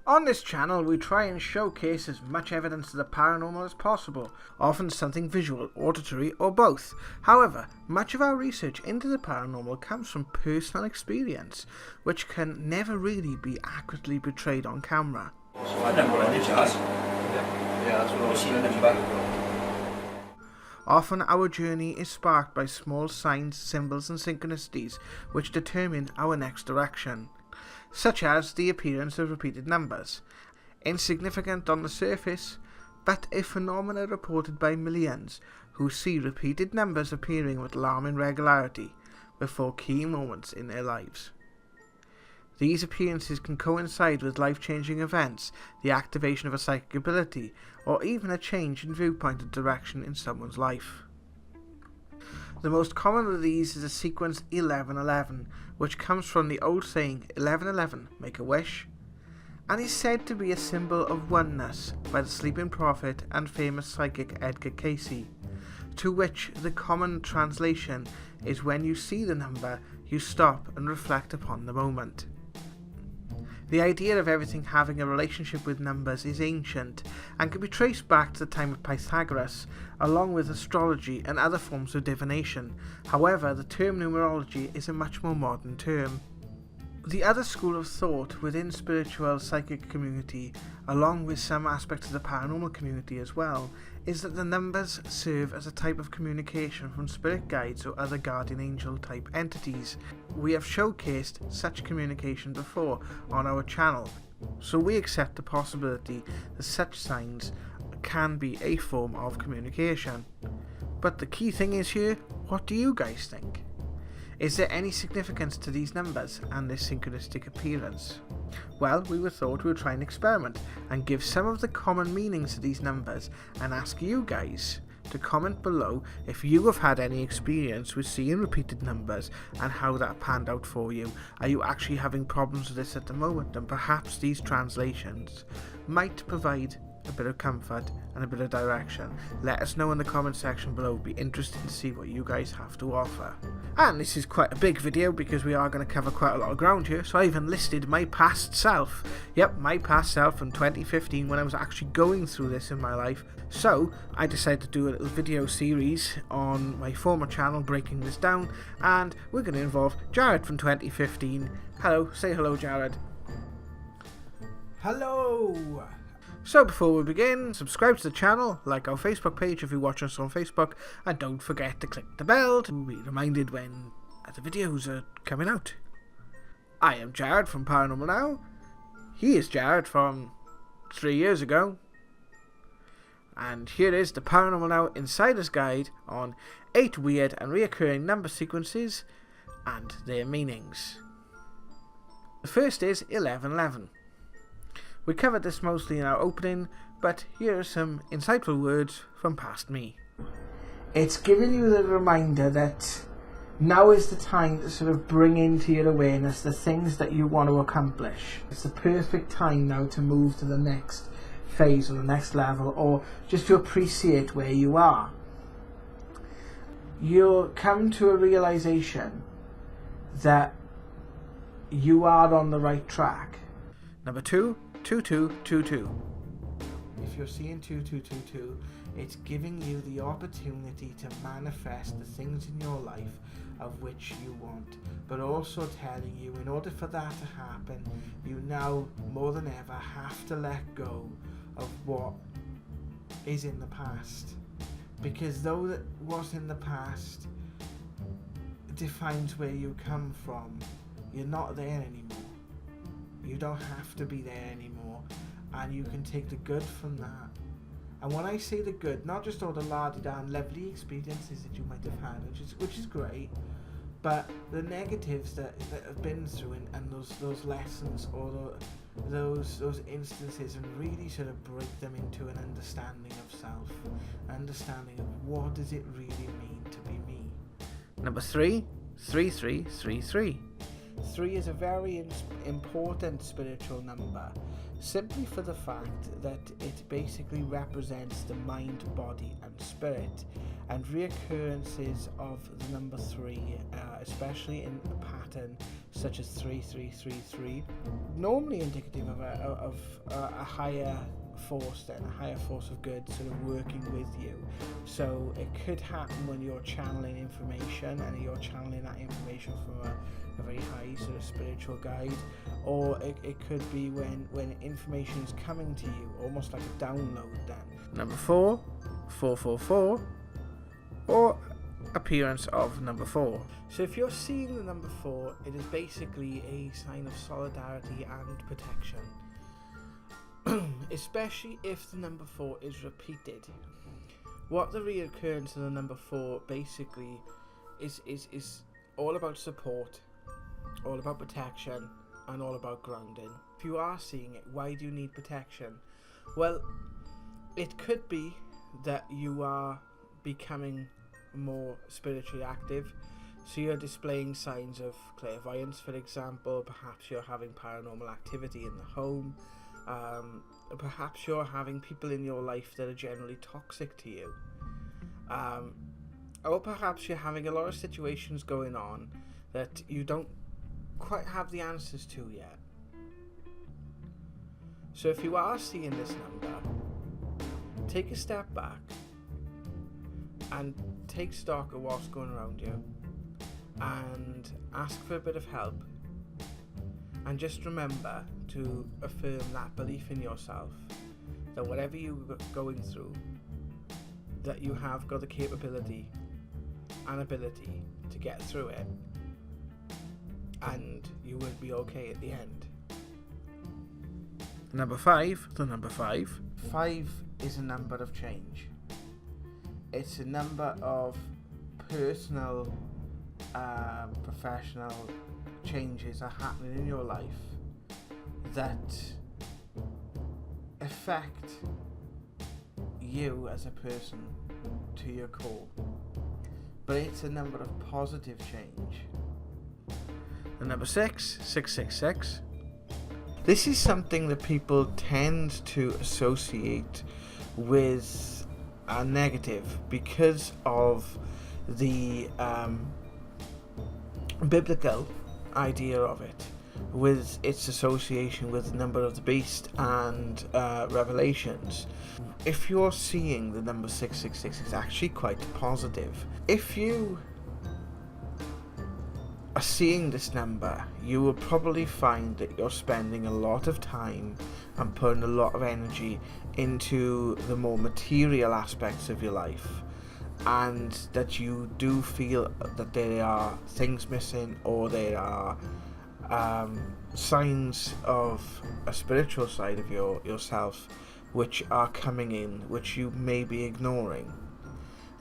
On this channel, we try and showcase as much evidence of the paranormal as possible, often something visual, auditory, or both. However, much of our research into the paranormal comes from personal experience, which can never really be accurately portrayed on camera. Often our journey is sparked by small signs, symbols and synchronicities which determine our next direction, such as the appearance of repeated numbers. Insignificant on the surface, but a phenomena reported by millions who see repeated numbers appearing with alarming regularity before key moments in their lives. These appearances can coincide with life-changing events, the activation of a psychic ability, or even a change in viewpoint or direction in someone's life. The most common of these is the sequence 1111, which comes from the old saying 1111, make a wish, and is said to be a symbol of oneness by the sleeping prophet and famous psychic Edgar Cayce, to which the common translation is when you see the number, you stop and reflect upon the moment. The idea of everything having a relationship with numbers is ancient and can be traced back to the time of Pythagoras, along with astrology and other forms of divination. However, the term numerology is a much more modern term. The other school of thought within spiritual psychic community, along with some aspects of the paranormal community as well, is that the numbers serve as a type of communication from spirit guides or other guardian angel type entities. We have showcased such communication before on our channel, so we accept the possibility that such signs can be a form of communication. But the key thing is here, what do you guys think? Is there any significance to these numbers and this synchronistic appearance? Well, we thought we would try an experiment and give some of the common meanings of these numbers and ask you guys to comment below if you have had any experience with seeing repeated numbers and how that panned out for you. Are you actually having problems with this at the moment? And perhaps these translations might provide a bit of comfort and a bit of direction. Let us know in the comment section below. It'd be interesting to see what you guys have to offer. And this is quite a big video because we are going to cover quite a lot of ground here, so I've enlisted my past self. Yep, my past self from 2015 when I was actually going through this in my life. So I decided to do a little video series on my former channel breaking this down, and we're going to involve Jared from 2015. Hello, say hello Jared. Hello! So before we begin, subscribe to the channel, like our Facebook page if you watch us on Facebook, and don't forget to click the bell to be reminded when the videos are coming out. I am Jared from Paranormal Now. He is Jared from 3 years ago. And here is the Paranormal Now Insider's Guide on 8 weird and reoccurring number sequences and their meanings. The first is 1111. We covered this mostly in our opening, but here are some insightful words from past me. It's giving you the reminder that now is the time to sort of bring into your awareness the things that you want to accomplish. It's the perfect time now to move to the next phase or the next level, or just to appreciate where you are. You'll come to a realization that you are on the right track. Number 2, 2222. If you're seeing 2222, it's giving you the opportunity to manifest the things in your life of which you want, but also telling you in order for that to happen, you now more than ever have to let go of what is in the past, because though that was in the past defines where you come from, you're not there anymore. You don't have to be there anymore, and you can take the good from that. And when I say the good, not just all the la-di-da and lovely experiences that you might have had, which is great, but the negatives that have been through and those lessons or those instances, and really sort of break them into an understanding of self, understanding of what does it really mean to be me. Number 3, 3333. 3 is a very important spiritual number, simply for the fact that it basically represents the mind, body and spirit, and reoccurrences of the number 3, especially in pattern such as 3333, normally indicative of a higher force, then a higher force of good sort of working with you. So it could happen when you're channeling information and you're channeling that information from a very high sort of spiritual guide, or it could be when information is coming to you almost like a download. Then number 4, 444, or appearance of number 4. So if you're seeing the number 4, it is basically a sign of solidarity and protection, especially if the number 4 is repeated. What the reoccurrence of the number 4 basically is all about support, all about protection, and all about grounding. If you are seeing it, why do you need protection? Well, it could be that you are becoming more spiritually active, so you're displaying signs of clairvoyance, for example. Perhaps you're having paranormal activity in the home. Perhaps you're having people in your life that are generally toxic to you, or perhaps you're having a lot of situations going on that you don't quite have the answers to yet. So if you are seeing this number, take a step back and take stock of what's going around you and ask for a bit of help, and just remember to affirm that belief in yourself that whatever you're going through, that you have got the capability and ability to get through it, and you will be okay at the end. Number 5, the number 5. 5 is a number of change. It's a number of personal, professional changes are happening in your life that affect you as a person to your core. But it's a number of positive change. The number 6, 666. This is something that people tend to associate with a negative because of the biblical idea of it, with its association with the number of the beast and Revelations. If you're seeing the number 666, it's actually quite positive. If you are seeing this number, you will probably find that you're spending a lot of time and putting a lot of energy into the more material aspects of your life, and that you do feel that there are things missing, or there are signs of a spiritual side of yourself which are coming in, which you may be ignoring.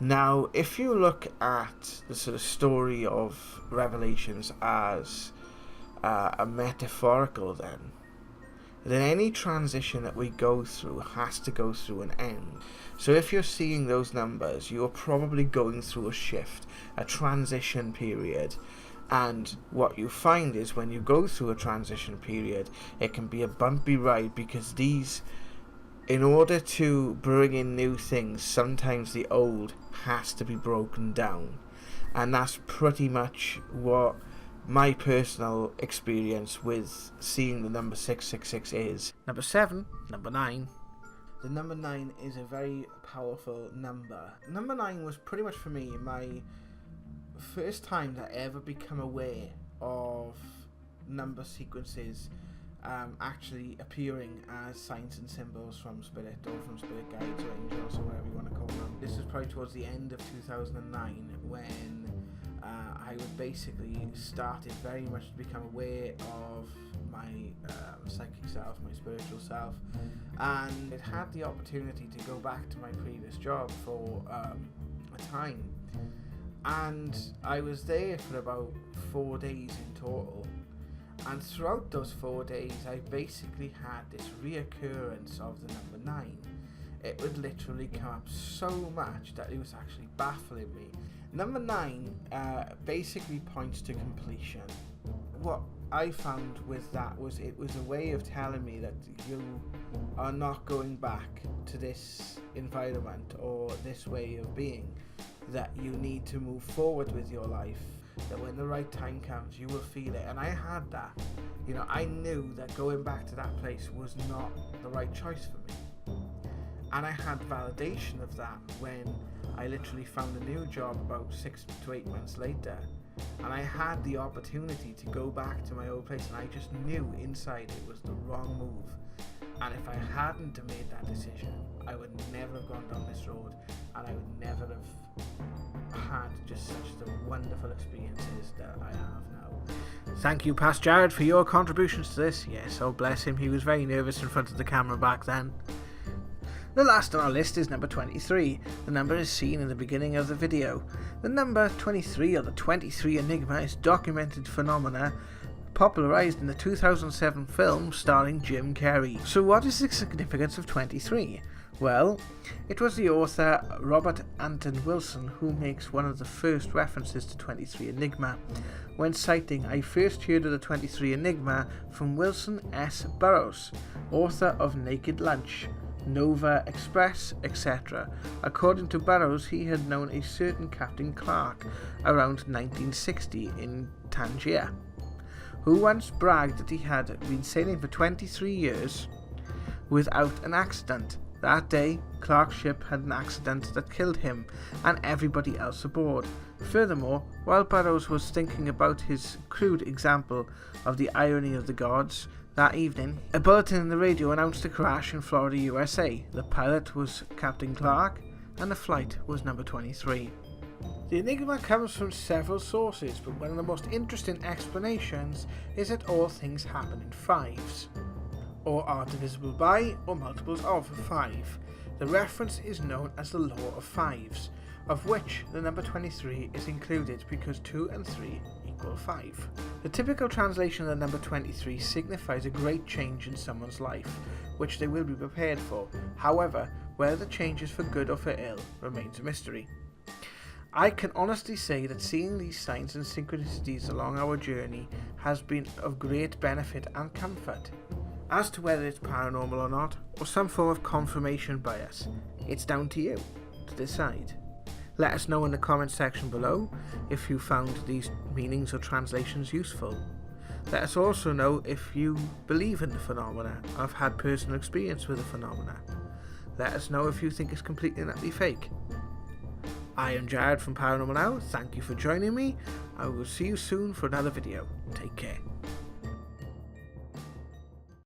Now, if you look at the sort of story of Revelations as a metaphorical, then any transition that we go through has to go through an end. So if you're seeing those numbers, you're probably going through a shift, a transition period. And what you find is when you go through a transition period, it can be a bumpy ride, because in order to bring in new things, sometimes the old has to be broken down. And that's pretty much what my personal experience with seeing the number 666 is. Number 7, number 9. The number 9 is a very powerful number. Number 9 was pretty much for me my first time that I ever become aware of number sequences actually appearing as signs and symbols from spirit, or from spirit guides or angels, or whatever you want to call them. This was probably towards the end of 2009 when I was basically started very much to become aware of my psychic self, my spiritual self, and it had the opportunity to go back to my previous job for a time, and I was there for about 4 days in total. And throughout those 4 days, I basically had this reoccurrence of the number 9. It would literally come up so much that it was actually baffling me. Number 9 basically points to completion. What I found with that was it was a way of telling me that you are not going back to this environment or this way of being, that you need to move forward with your life. that when the right time comes, you will feel it. And I had that. You know, I knew that going back to that place was not the right choice for me. And I had validation of that when I literally found a new job about 6 to 8 months later. And I had the opportunity to go back to my old place, and I just knew inside it was the wrong move. And if I hadn't made that decision, I would never have gone down this road, and I would never have had just such the wonderful experiences that I have now. Thank you, Past Jared, for your contributions to this. Yes, oh bless him, he was very nervous in front of the camera back then. The last on our list is number 23. The number is seen in the beginning of the video. The number 23, or the 23 Enigma, is documented phenomena popularised in the 2007 film starring Jim Carrey. So what is the significance of 23? Well, it was the author Robert Anton Wilson who makes one of the first references to 23 Enigma, when citing, "I first heard of the 23 Enigma from Wilson S. Burroughs, author of Naked Lunch, Nova Express, etc. According to Burroughs, he had known a certain Captain Clark around 1960 in Tangier, who once bragged that he had been sailing for 23 years without an accident. That day, Clark's ship had an accident that killed him and everybody else aboard. Furthermore, while Burroughs was thinking about his crude example of the irony of the gods, that evening, a bulletin in the radio announced a crash in Florida, USA. The pilot was Captain Clark, and the flight was number 23. The enigma comes from several sources, but one of the most interesting explanations is that all things happen in fives, or are divisible by, or multiples of 5. The reference is known as the law of fives, of which the number 23 is included because 2 and 3 equal 5. The typical translation of the number 23 signifies a great change in someone's life, which they will be prepared for. However, whether the change is for good or for ill remains a mystery. I can honestly say that seeing these signs and synchronicities along our journey has been of great benefit and comfort. As to whether it's paranormal or not, or some form of confirmation bias, it's down to you to decide. Let us know in the comments section below if you found these meanings or translations useful. Let us also know if you believe in the phenomena or have had personal experience with the phenomena. Let us know if you think it's completely and utterly fake. I am Jared from Paranormal Now. Thank you for joining me. I will see you soon for another video. Take care.